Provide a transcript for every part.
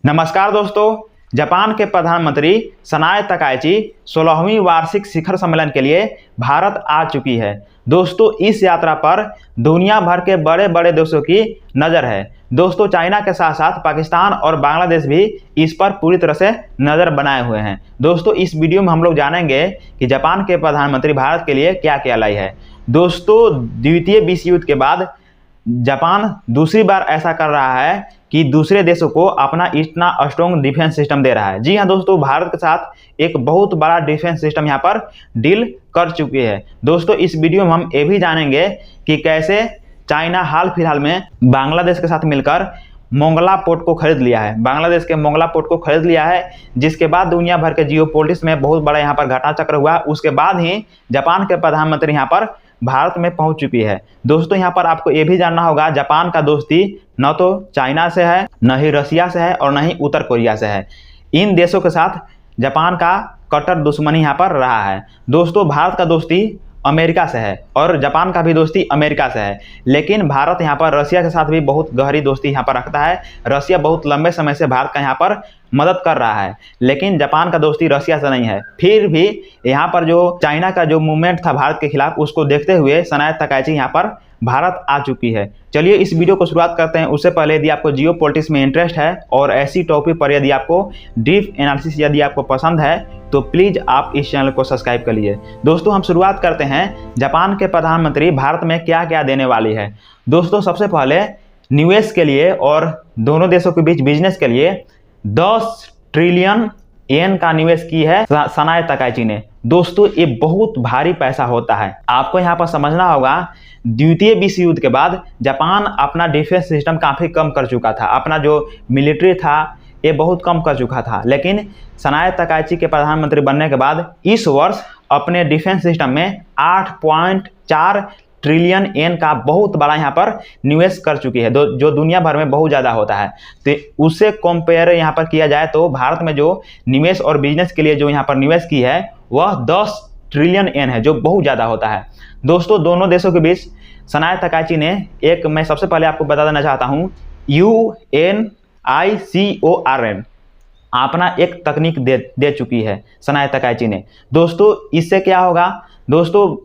नमस्कार दोस्तों। जापान के प्रधानमंत्री सनाए तकाइची 16वीं वार्षिक शिखर सम्मेलन के लिए भारत आ चुकी है। दोस्तों, इस यात्रा पर दुनिया भर के बड़े बड़े देशों की नज़र है। दोस्तों, चाइना के साथ साथ पाकिस्तान और बांग्लादेश भी इस पर पूरी तरह से नज़र बनाए हुए हैं। दोस्तों, इस वीडियो में हम लोग जानेंगे कि जापान के प्रधानमंत्री भारत के लिए क्या क्या लाई है। दोस्तों, द्वितीय विश्व युद्ध के बाद जापान दूसरी बार ऐसा कर रहा है कि दूसरे देशों को अपना इतना स्ट्रॉन्ग डिफेंस सिस्टम दे रहा है। जी हाँ दोस्तों, भारत के साथ एक बहुत बड़ा डिफेंस सिस्टम यहाँ पर डील कर चुकी है। दोस्तों, इस वीडियो में हम ये भी जानेंगे कि कैसे चाइना हाल फिलहाल में बांग्लादेश के साथ मिलकर मोंगला पोर्ट को खरीद लिया है। बांग्लादेश के मोंगला पोर्ट को खरीद लिया है, जिसके बाद दुनिया भर के जियोपॉलिटिक्स में बहुत बड़ा यहाँ पर घटनाचक्र हुआ। उसके बाद ही जापान के प्रधानमंत्री यहाँ पर भारत में पहुंच चुकी है। दोस्तों, यहाँ पर आपको ये भी जानना होगा, जापान का दोस्ती न तो चाइना से है, न ही रसिया से है और न ही उत्तर कोरिया से है। इन देशों के साथ जापान का कट्टर दुश्मनी यहाँ पर रहा है। दोस्तों, भारत का दोस्ती अमेरिका से है और जापान का भी दोस्ती अमेरिका से है, लेकिन भारत यहाँ पर रसिया के साथ भी बहुत गहरी दोस्ती यहाँ पर रखता है। रसिया बहुत लंबे समय से भारत का यहाँ पर मदद कर रहा है, लेकिन जापान का दोस्ती रसिया से नहीं है। फिर भी यहाँ पर जो चाइना का जो मूवमेंट था भारत के खिलाफ, उसको देखते हुए सनाए तकाइची यहाँ पर भारत आ चुकी है। चलिए इस वीडियो को शुरुआत करते हैं। उससे पहले यदि आपको जियो पॉलिटिक्स में इंटरेस्ट है और ऐसी टॉपिक पर यदि आपको डीप एनालिसिस यदि आपको पसंद है तो प्लीज़ आप इस चैनल को सब्सक्राइब कर लीजिए। दोस्तों, हम शुरुआत करते हैं जापान के प्रधानमंत्री भारत में क्या क्या देने वाली है। दोस्तों, सबसे पहले निवेश के लिए और दोनों देशों के बीच बिजनेस के लिए 10 ट्रिलियन येन का निवेश की है सनाए तकाइची ने। दोस्तों, ये बहुत भारी पैसा होता है। आपको यहाँ पर समझना होगा, द्वितीय विश्व युद्ध के बाद जापान अपना डिफेंस सिस्टम काफ़ी कम कर चुका था। अपना जो मिलिट्री था ये बहुत कम कर चुका था, लेकिन सनाए तकाइची के प्रधानमंत्री बनने के बाद इस वर्ष अपने डिफेंस सिस्टम में 8.4 ट्रिलियन येन का बहुत बड़ा यहाँ पर निवेश कर चुकी है, जो दुनिया भर में बहुत ज़्यादा होता है। तो उससे कंपेयर यहाँ पर किया जाए तो भारत में जो निवेश और बिजनेस के लिए जो यहाँ पर निवेश की है वह 10 ट्रिलियन येन है, जो बहुत ज़्यादा होता है। दोस्तों, दोनों देशों के बीच सनाए तकाइची ने मैं सबसे पहले आपको बता देना चाहता हूँ, UNICORN अपना एक तकनीक दे चुकी है सनाए तकाइची ने। दोस्तों, इससे क्या होगा? दोस्तों,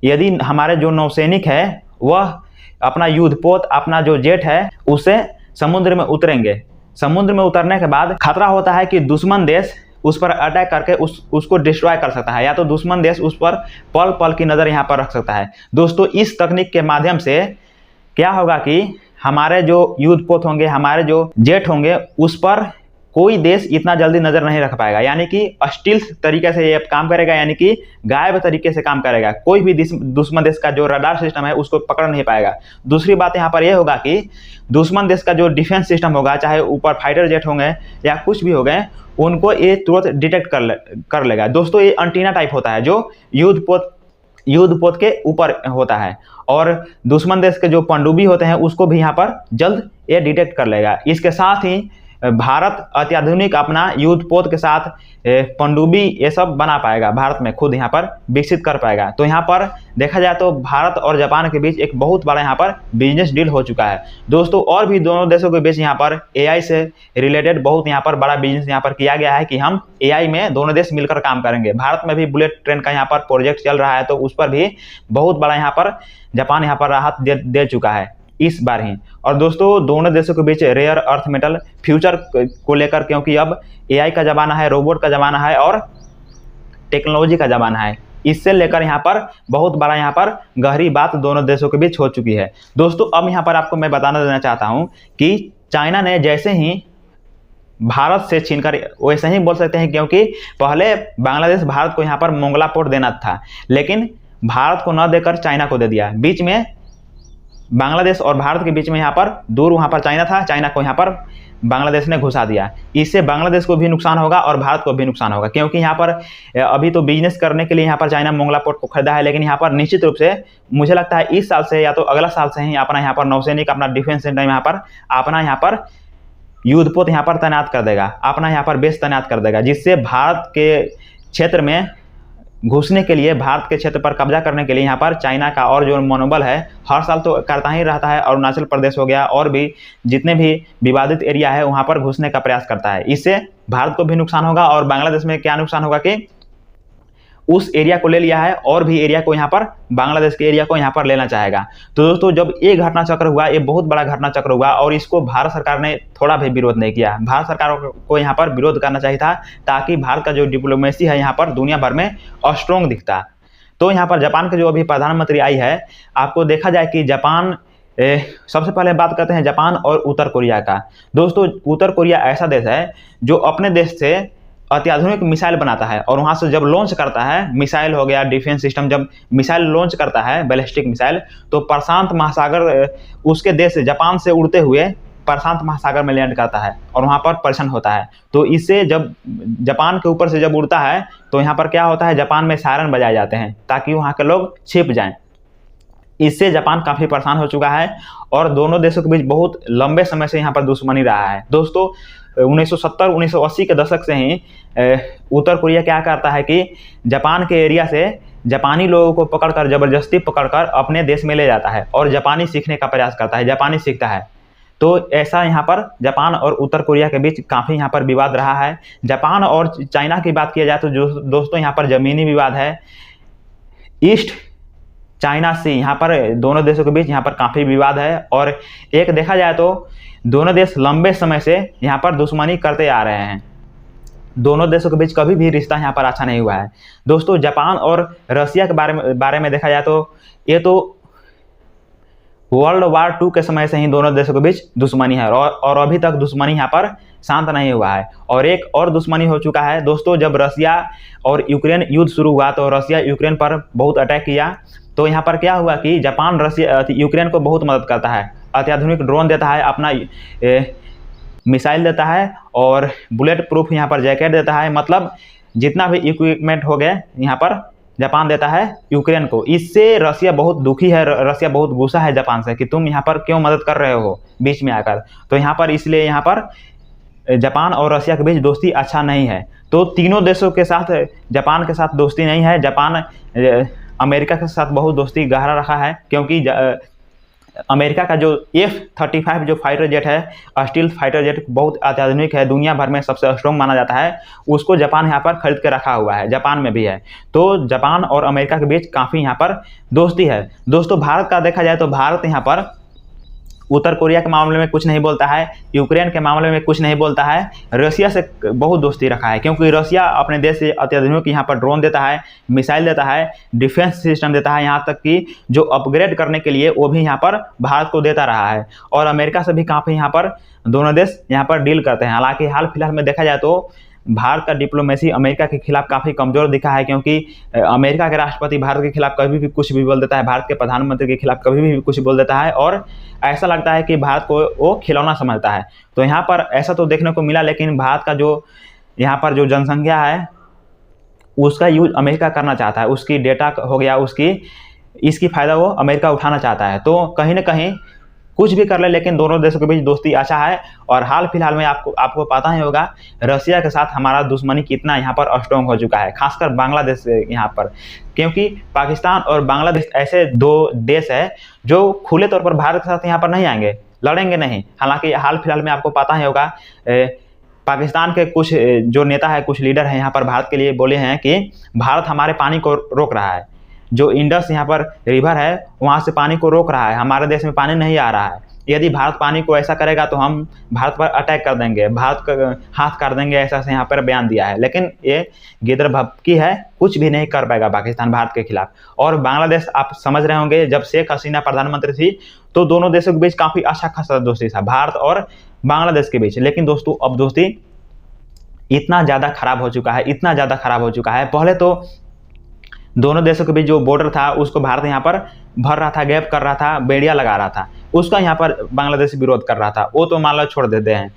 यदि हमारे जो नौसैनिक है वह अपना युद्धपोत, अपना जो जेट है, उसे समुद्र में उतरेंगे। समुद्र में उतरने के बाद खतरा होता है कि दुश्मन देश उस पर अटैक करके उसको डिस्ट्रॉय कर सकता है, या तो दुश्मन देश उस पर पल पल की नज़र यहाँ पर रख सकता है। दोस्तों, इस तकनीक के माध्यम से क्या होगा कि हमारे जो युद्धपोत होंगे, हमारे जो जेट होंगे, उस पर कोई देश इतना जल्दी नज़र नहीं रख पाएगा। यानी कि स्टील्थ तरीके से ये काम करेगा, यानी कि गायब तरीके से काम करेगा। कोई भी दुश्मन देश का जो रडार सिस्टम है उसको पकड़ नहीं पाएगा। दूसरी बात यहाँ पर यह होगा कि दुश्मन देश का जो डिफेंस सिस्टम होगा, चाहे ऊपर फाइटर जेट होंगे या कुछ भी हो गए, उनको ये तुरंत डिटेक्ट कर लेगा। दोस्तों, ये एंटीना टाइप होता है जो युद्धपोत के ऊपर होता है, और दुश्मन देश के जो पनडुब्बी होते हैं उसको भी यहाँ पर जल्द ये डिटेक्ट कर लेगा। इसके साथ ही भारत अत्याधुनिक अपना युद्धपोत के साथ पनडुब्बी ये सब बना पाएगा, भारत में खुद यहाँ पर विकसित कर पाएगा। तो यहाँ पर देखा जाए तो भारत और जापान के बीच एक बहुत बड़ा यहाँ पर बिजनेस डील हो चुका है। दोस्तों, और भी दोनों देशों के बीच यहाँ पर AI से रिलेटेड बहुत यहाँ पर बड़ा बिजनेस यहाँ पर किया गया है कि हम AI में दोनों देश मिलकर काम करेंगे। भारत में भी बुलेट ट्रेन का यहाँ पर प्रोजेक्ट चल रहा है, तो उस पर भी बहुत बड़ा यहाँ पर जापान यहाँ पर राहत दे चुका है इस बार ही। और दोस्तों, दोनों देशों के बीच रेयर अर्थ मेटल फ्यूचर को लेकर, क्योंकि अब AI का ज़माना है, रोबोट का ज़माना है और टेक्नोलॉजी का ज़माना है, इससे लेकर यहाँ पर बहुत बड़ा यहाँ पर गहरी बात दोनों देशों के बीच हो चुकी है। दोस्तों, अब यहाँ पर आपको मैं बताना देना चाहता हूँ कि चाइना ने जैसे ही भारत से छीनकर, वैसे ही बोल सकते हैं, क्योंकि पहले बांग्लादेश भारत को यहाँ पर मोंगला पोर्ट देना था, लेकिन भारत को न देकर चाइना को दे दिया। बीच में बांग्लादेश और भारत के बीच में यहाँ पर दूर वहाँ पर चाइना था, चाइना को यहाँ पर बांग्लादेश ने घुसा दिया। इससे बांग्लादेश को भी नुकसान होगा और भारत को भी नुकसान होगा, क्योंकि यहाँ पर अभी तो बिजनेस करने के लिए यहाँ पर चाइना मोंगला पोर्ट को खरीदा है, लेकिन यहाँ पर निश्चित रूप से मुझे लगता है इस साल से या तो अगला साल से ही अपना यहाँ पर नौसैनिक, अपना डिफेंस सेंटर यहाँ पर अपना यहाँ पर युद्धपोत यहाँ पर तैनात कर देगा, अपना यहाँ पर बेस तैनात कर देगा, जिससे भारत के क्षेत्र में घुसने के लिए, भारत के क्षेत्र पर कब्जा करने के लिए यहाँ पर चाइना का और जो मनोबल है हर साल तो करता ही रहता है। अरुणाचल प्रदेश हो गया और भी जितने भी विवादित एरिया है वहाँ पर घुसने का प्रयास करता है। इससे भारत को भी नुकसान होगा और बांग्लादेश में क्या नुकसान होगा कि उस एरिया को ले लिया है और भी एरिया को यहाँ पर, बांग्लादेश के एरिया को यहाँ पर लेना चाहेगा। तो दोस्तों जब ये घटना चक्र हुआ, ये बहुत बड़ा घटना चक्र हुआ और इसको भारत सरकार ने थोड़ा भी विरोध नहीं किया। भारत सरकार को यहाँ पर विरोध करना चाहिए था ताकि भारत का जो डिप्लोमेसी है यहाँ पर दुनिया भर में स्ट्रॉन्ग दिखता। तो यहाँ पर जापान के जो अभी प्रधानमंत्री आई है, आपको देखा जाए कि जापान, सबसे पहले बात करते हैं जापान और उत्तर कोरिया का। दोस्तों उत्तर कोरिया ऐसा देश है जो अपने देश से अत्याधुनिक मिसाइल बनाता है और वहाँ से जब लॉन्च करता है, मिसाइल हो गया, डिफेंस सिस्टम, जब मिसाइल लॉन्च करता है बैलिस्टिक मिसाइल, तो प्रशांत महासागर, उसके देश जापान से उड़ते हुए प्रशांत महासागर में लैंड करता है और वहाँ पर परीक्षण होता है। तो इससे जब जापान के ऊपर से जब उड़ता है तो यहाँ पर क्या होता है, जापान में सायरन बजाए जाते हैं ताकि वहाँ के लोग छिप जाएं। इससे जापान काफ़ी परेशान हो चुका है और दोनों देशों के बीच बहुत लंबे समय से यहाँ पर दुश्मनी रहा है। दोस्तों 1970-1980 के दशक से ही उत्तर कोरिया क्या करता है कि जापान के एरिया से जापानी लोगों को पकड़कर, ज़बरदस्ती पकड़कर अपने देश में ले जाता है और जापानी सीखने का प्रयास करता है, जापानी सीखता है। तो ऐसा यहाँ पर जापान और उत्तर कोरिया के बीच काफ़ी यहाँ पर विवाद रहा है। जापान और चाइना की बात किया जाए तो जो दोस्तों यहाँ पर ज़मीनी विवाद है, ईस्ट चाइना सी, यहाँ पर दोनों देशों के बीच यहाँ पर काफ़ी विवाद है। और एक देखा जाए तो दोनों देश लंबे समय से यहाँ पर दुश्मनी करते आ रहे हैं। दोनों देशों के बीच कभी भी रिश्ता यहाँ पर अच्छा नहीं हुआ है। दोस्तों जापान और रसिया के बारे में देखा जाए तो ये तो वर्ल्ड वार 2 के समय से ही दोनों देशों के बीच दुश्मनी है और अभी तक दुश्मनी यहाँ पर शांत नहीं हुआ है। और एक और दुश्मनी हो चुका है दोस्तों, जब रसिया और यूक्रेन युद्ध शुरू हुआ तो रसिया यूक्रेन पर बहुत अटैक किया। तो यहाँ पर क्या हुआ कि जापान यूक्रेन को बहुत मदद करता है, अत्याधुनिक ड्रोन देता है, अपना मिसाइल देता है और बुलेट प्रूफ यहाँ पर जैकेट देता है। मतलब जितना भी इक्विपमेंट हो गए यहाँ पर जापान देता है यूक्रेन को। इससे रसिया बहुत दुखी है, रसिया बहुत गुस्सा है जापान से कि तुम यहाँ पर क्यों मदद कर रहे हो बीच में आकर। तो यहाँ पर इसलिए यहाँ पर जापान और रसिया के बीच दोस्ती अच्छा नहीं है। तो तीनों देशों के साथ जापान के साथ दोस्ती नहीं है। जापान अमेरिका के साथ बहुत दोस्ती गहरा रखा है क्योंकि अमेरिका का जो F-35 जो फाइटर जेट है, स्टील्थ फाइटर जेट, बहुत अत्याधुनिक है, दुनिया भर में सबसे स्ट्रॉन्ग माना जाता है। उसको जापान यहाँ पर खरीद के रखा हुआ है, जापान में भी है। तो जापान और अमेरिका के बीच काफ़ी यहाँ पर दोस्ती है। दोस्तों भारत का देखा जाए तो भारत यहाँ पर उत्तर कोरिया के मामले में कुछ नहीं बोलता है, यूक्रेन के मामले में कुछ नहीं बोलता है, रसिया से बहुत दोस्ती रखा है क्योंकि रसिया अपने देश से अत्याधुनिक यहाँ पर ड्रोन देता है, मिसाइल देता है, डिफेंस सिस्टम देता है, यहाँ तक कि जो अपग्रेड करने के लिए वो भी यहाँ पर भारत को देता रहा है। और अमेरिका से भी काफ़ी यहाँ पर दोनों देश यहाँ पर डील करते हैं। हालांकि हाल फिलहाल में देखा जाए तो भारत का डिप्लोमेसी अमेरिका के खिलाफ काफ़ी कमज़ोर दिखा है क्योंकि अमेरिका के राष्ट्रपति भारत के खिलाफ कभी भी कुछ भी बोल देता है, भारत के प्रधानमंत्री के खिलाफ कभी भी कुछ बोल देता है और ऐसा लगता है कि भारत को वो खिलौना समझता है। तो यहाँ पर ऐसा तो देखने को मिला, लेकिन भारत का जो यहाँ पर जो जनसंख्या है उसका यूज अमेरिका करना चाहता है, उसकी डेटा हो गया, इसकी फ़ायदा वो अमेरिका उठाना चाहता है। तो कहीं ना कहीं कुछ भी कर ले, लेकिन दोनों देशों के बीच दोस्ती अच्छा है। और हाल फिलहाल में आपको पता ही होगा रसिया के साथ हमारा दुश्मनी कितना यहाँ पर स्ट्रॉन्ग हो चुका है, खासकर बांग्लादेश से यहाँ पर, क्योंकि पाकिस्तान और बांग्लादेश ऐसे दो देश है जो खुले तौर पर भारत के साथ यहाँ पर नहीं आएंगे, लड़ेंगे नहीं। हालांकि हाल फिलहाल में आपको पता ही होगा पाकिस्तान के कुछ जो नेता है, कुछ लीडर हैं यहाँ पर भारत के लिए बोले हैं कि भारत हमारे पानी को रोक रहा है, जो इंडस यहाँ पर रिवर है वहाँ से पानी को रोक रहा है, हमारे देश में पानी नहीं आ रहा है। यदि भारत पानी को ऐसा करेगा तो हम भारत पर अटैक कर देंगे, भारत का हाथ काट देंगे, ऐसा से यहाँ पर बयान दिया है। लेकिन ये गिदर भपकी है, कुछ भी नहीं कर पाएगा पाकिस्तान भारत के खिलाफ। और बांग्लादेश आप समझ रहे होंगे, जब शेख हसीना प्रधानमंत्री थी तो दोनों देशों के बीच काफ़ी अच्छा खासा दोस्ती था, भारत और बांग्लादेश के बीच। लेकिन दोस्तों अब दोस्ती इतना ज़्यादा खराब हो चुका है, इतना ज़्यादा खराब हो चुका है। पहले तो दोनों देशों के बीच जो बॉर्डर था उसको भारत यहाँ पर भर रहा था, गैप कर रहा था, बेड़िया लगा रहा था, उसका यहाँ पर बांग्लादेश विरोध कर रहा था, वो तो मान लो छोड़ देते हैं।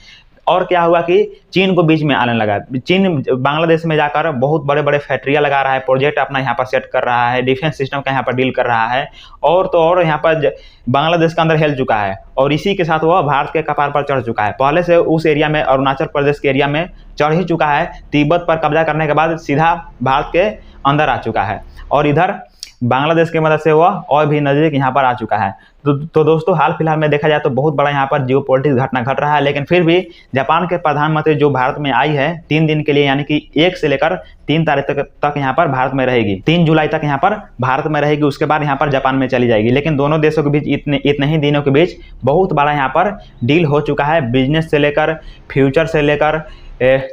और क्या हुआ कि चीन को बीच में आने लगा। चीन बांग्लादेश में जाकर बहुत बड़े बड़े फैक्ट्रियाँ लगा रहा है, प्रोजेक्ट अपना यहाँ पर सेट कर रहा है, डिफेंस सिस्टम का यहाँ पर डील कर रहा है, और तो और यहाँ पर बांग्लादेश के अंदर हिल चुका है, और इसी के साथ वह भारत के कपार पर चढ़ चुका है। पहले से उस एरिया में, अरुणाचल प्रदेश के एरिया में चढ़ ही चुका है। तिब्बत पर कब्जा करने के बाद सीधा भारत के अंदर आ चुका है, और इधर बांग्लादेश की मदद से वह और भी नज़दीक यहाँ पर आ चुका है। तो दोस्तों, हाल फिलहाल में देखा जाए तो बहुत बड़ा यहाँ पर जियोपॉलिटिक्स घटना घट रहा है, लेकिन फिर भी जापान के प्रधानमंत्री जो भारत में आई है 3 दिन के लिए, यानी कि 1 से लेकर 3 तारीख तक यहाँ पर भारत में रहेगी, 3 जुलाई तक यहाँ पर भारत में रहेगी, उसके बाद यहाँ पर जापान में चली जाएगी। लेकिन दोनों देशों के बीच इतने ही दिनों के बीच बहुत बड़ा यहाँ पर डील हो चुका है, बिजनेस से लेकर, फ्यूचर से लेकर,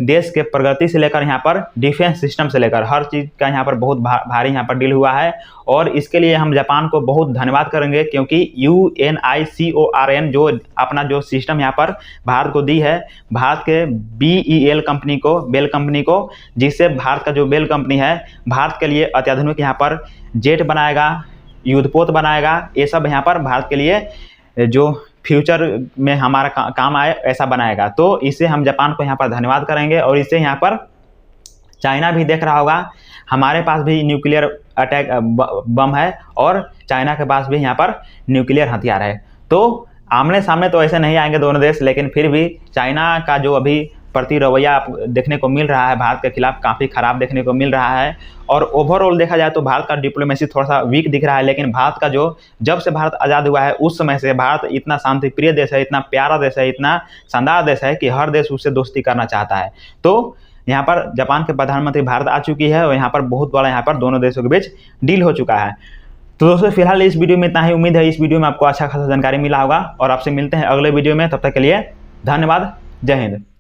देश के प्रगति से लेकर, यहाँ पर डिफेंस सिस्टम से लेकर हर चीज़ का यहाँ पर बहुत भारी यहाँ पर डील हुआ है। और इसके लिए हम जापान को बहुत धन्यवाद करेंगे, क्योंकि UNICORN जो अपना जो सिस्टम यहाँ पर भारत को दी है, भारत के BEL कंपनी को, बेल कंपनी को, जिससे भारत का जो बेल कंपनी है भारत के लिए अत्याधुनिक यहाँ पर जेट बनाएगा, युद्धपोत बनाएगा, ये सब यहाँ पर भारत के लिए जो फ्यूचर में हमारा काम आए ऐसा बनाएगा। तो इससे हम जापान को यहाँ पर धन्यवाद करेंगे। और इससे यहाँ पर चाइना भी देख रहा होगा, हमारे पास भी न्यूक्लियर अटैक बम है और चाइना के पास भी यहाँ पर न्यूक्लियर हथियार है। तो आमने सामने तो ऐसे नहीं आएंगे दोनों देश, लेकिन फिर भी चाइना का जो अभी प्रति रवैया देखने को मिल रहा है भारत के खिलाफ काफ़ी ख़राब देखने को मिल रहा है। और ओवरऑल देखा जाए तो भारत का डिप्लोमेसी थोड़ा सा वीक दिख रहा है, लेकिन भारत का जो जब से भारत आज़ाद हुआ है उस समय से भारत इतना शांति प्रिय देश है, इतना प्यारा देश है, इतना शानदार देश है कि हर देश उससे दोस्ती करना चाहता है। तो यहाँ पर जापान के प्रधानमंत्री भारत आ चुकी है, और यहाँ पर बहुत बड़ा यहाँ पर दोनों देशों के बीच डील हो चुका है। तो दोस्तों, फिलहाल इस वीडियो में इतना ही। उम्मीद है इस वीडियो में आपको अच्छा खासा जानकारी मिला होगा, और आपसे मिलते हैं अगले वीडियो में। तब तक के लिए धन्यवाद। जय हिंद।